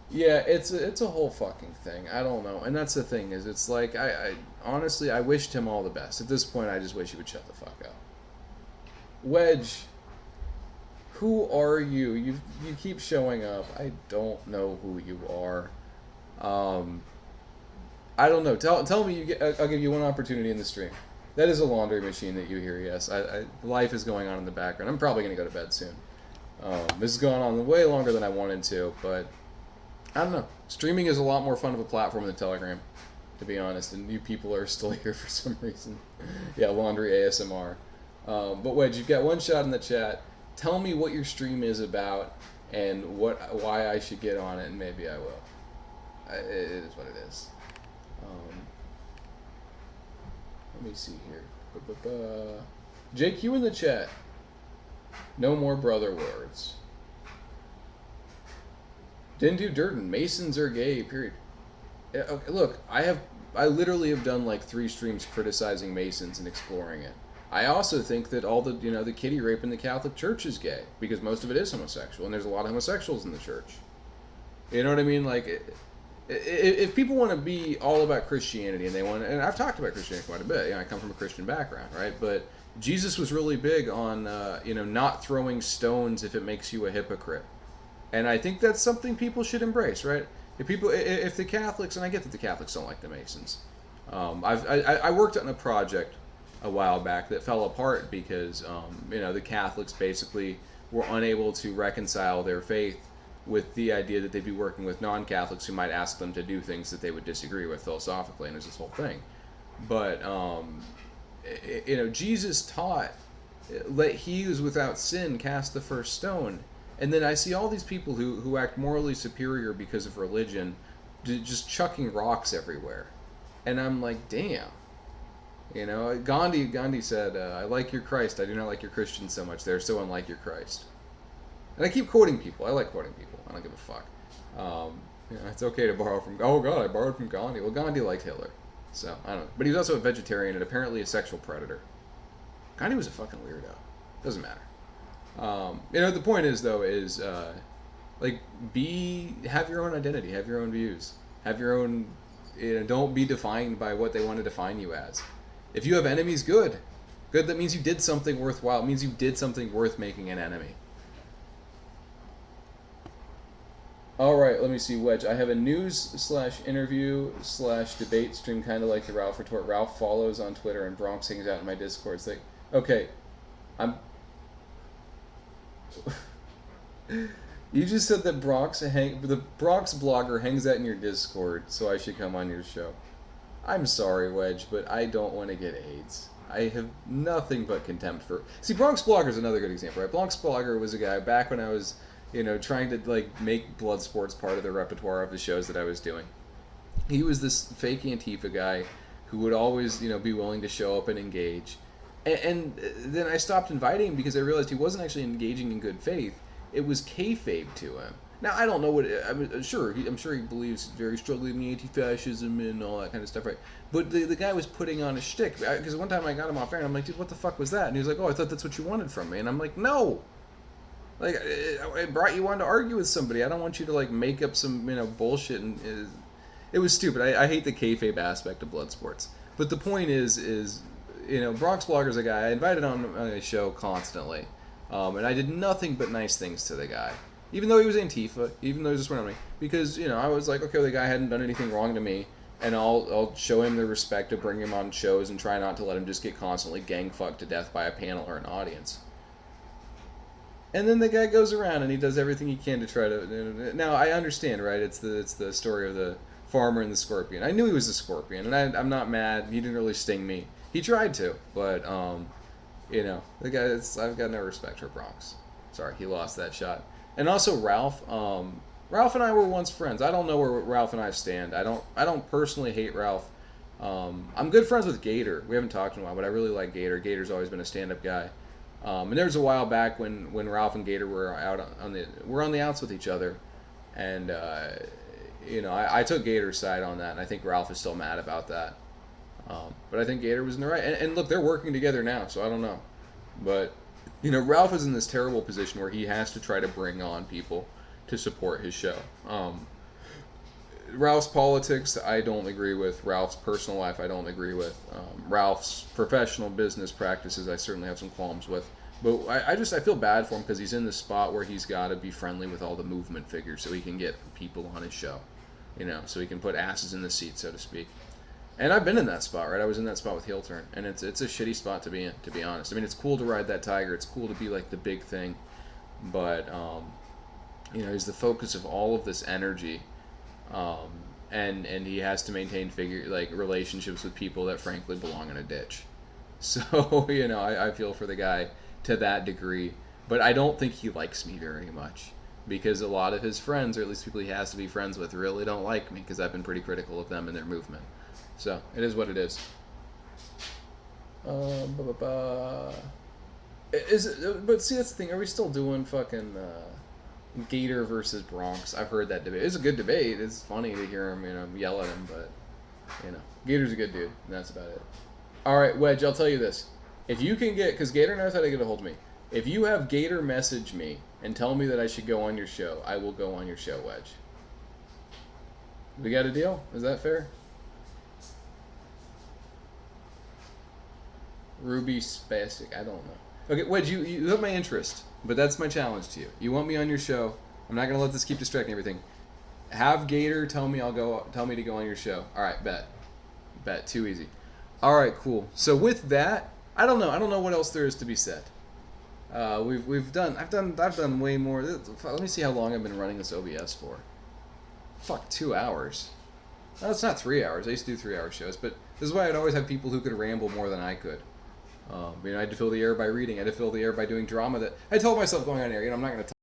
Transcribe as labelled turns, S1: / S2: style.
S1: Yeah, it's a whole fucking thing. I don't know, and that's the thing is, it's like I honestly I wished him all the best. At this point, I just wish he would shut the fuck up. Wedge, who are you? You keep showing up. I don't know who you are. Um, I don't know. Tell me. I'll give you one opportunity in the stream. That is a laundry machine that you hear. Yes, life is going on in the background. I'm probably gonna go to bed soon. This has gone on way longer than I wanted to, but I don't know. Streaming is a lot more fun of a platform than Telegram, to be honest. And you people are still here for some reason. Yeah, laundry ASMR. But Wedge, you've got one shot in the chat. Tell me what your stream is about and why I should get on it, and maybe I will. It is what it is. Um, Let me see here. Ba-ba-ba. JQ in the chat. No more brother words. Didn't do dirt and Masons are gay, period. Okay, look, I literally have done like 3 streams criticizing Masons and exploring it. I also think that all the the kitty rape in the Catholic Church is gay because most of it is homosexual and there's a lot of homosexuals in the church. You know what I mean? Like, if people want to be all about Christianity and they want, and I've talked about Christianity quite a bit. I come from a Christian background, right? But Jesus was really big on not throwing stones if it makes you a hypocrite, and I think that's something people should embrace, right? If the Catholics, and I get that the Catholics don't like the Masons. I worked on a project a while back that fell apart because the Catholics basically were unable to reconcile their faith with the idea that they'd be working with non-Catholics who might ask them to do things that they would disagree with philosophically, and there's this whole thing. But Jesus taught, "Let he who's without sin cast the first stone." And then I see all these people who act morally superior because of religion, just chucking rocks everywhere, and I'm like, damn. Gandhi said, "I like your Christ. I do not like your Christians so much. They're so unlike your Christ." And I keep quoting people. I like quoting people. I don't give a fuck. It's okay to borrow from. Oh God, I borrowed from Gandhi. Well, Gandhi liked Hitler, so I don't know. But he was also a vegetarian and apparently a sexual predator. Gandhi was a fucking weirdo. Doesn't matter. The point is though is have your own identity, have your own views, have your own. Don't be defined by what they want to define you as. If you have enemies, good. That means you did something worthwhile. It means you did something worth making an enemy. Alright, let me see, Wedge. I have a news/interview/debate stream kind of like the Ralph retort. Ralph follows on Twitter and Bronx hangs out in my Discord. It's like, okay, I'm... You just said that the Bronx blogger hangs out in your Discord, so I should come on your show. I'm sorry, Wedge, but I don't want to get AIDS. I have nothing but contempt for... See, Bronx Blogger is another good example, right? Bronx Blogger was a guy back when I was... trying to make blood sports part of the repertoire of the shows that I was doing. He was this fake Antifa guy who would always, be willing to show up and engage. And then I stopped inviting him because I realized he wasn't actually engaging in good faith. It was kayfabe to him. Now I don't know what I'm sure he believes very strongly in anti-fascism and all that kind of stuff, right? But the guy was putting on a shtick because one time I got him off air and I'm like, dude, what the fuck was that? And he was like, oh, I thought that's what you wanted from me, and I'm like, no. Like, I brought you on to argue with somebody. I don't want you to, make up some, bullshit. And it was stupid. I hate the kayfabe aspect of blood sports. But the point is Bronx Blogger's a guy I invited on a show constantly. And I did nothing but nice things to the guy. Even though he was Antifa, even though he just went on me. Because, I was like, okay, the guy hadn't done anything wrong to me. And I'll show him the respect to bring him on shows and try not to let him just get constantly gang fucked to death by a panel or an audience. And then the guy goes around and he does everything he can to try to... Now, I understand, right? It's the story of the farmer and the scorpion. I knew he was a scorpion, and I'm not mad. He didn't really sting me. He tried to, but, the guy... I've got no respect for Bronx. Sorry, he lost that shot. And also Ralph. Ralph and I were once friends. I don't know where Ralph and I stand. I don't personally hate Ralph. I'm good friends with Gator. We haven't talked in a while, but I really like Gator. Gator's always been a stand-up guy. And there was a while back when Ralph and Gator were on the outs with each other, and I took Gator's side on that, and I think Ralph is still mad about that. But I think Gator was in the right, and look, they're working together now, so I don't know. But Ralph is in this terrible position where he has to try to bring on people to support his show. Ralph's politics, I don't agree with. Ralph's personal life, I don't agree with. Ralph's professional business practices, I certainly have some qualms with. But I feel bad for him because he's in this spot where he's got to be friendly with all the movement figures so he can get people on his show, so he can put asses in the seat, so to speak. And I've been in that spot, right? I was in that spot with Heel Turn, and it's a shitty spot to be in, to be honest. I mean, it's cool to ride that Tiger. It's cool to be like the big thing, but he's the focus of all of this energy, and he has to maintain relationships with people that frankly belong in a ditch. So I feel for the guy to that degree, but I don't think he likes me very much because a lot of his friends, or at least people he has to be friends with, really don't like me because I've been pretty critical of them and their movement. So it is what it is. But see, that's the thing. Are we still doing fucking Gator versus Bronx? I've heard that debate. It's a good debate. It's funny to hear him, yell at him, but Gator's a good dude, and that's about it. All right, Wedge. I'll tell you this: if you can because Gator knows how to get a hold of me. If you have Gator message me and tell me that I should go on your show, I will go on your show, Wedge. We got a deal? Is that fair? Ruby Spastic. I don't know. Okay, Wedge, you have my interest, but that's my challenge to you. You want me on your show. I'm not gonna let this keep distracting everything. Have Gator tell me to go on your show. All right, bet. Too easy. All right, cool. So with that, I don't know what else there is to be said. I've done way more. Let me see how long I've been running this OBS for. 2 hours. No, it's not 3 hours. I used to do 3-hour shows, but this is why I'd always have people who could ramble more than I could. I had to fill the air by reading. I had to fill the air by doing drama that I told myself going on air. I'm not going to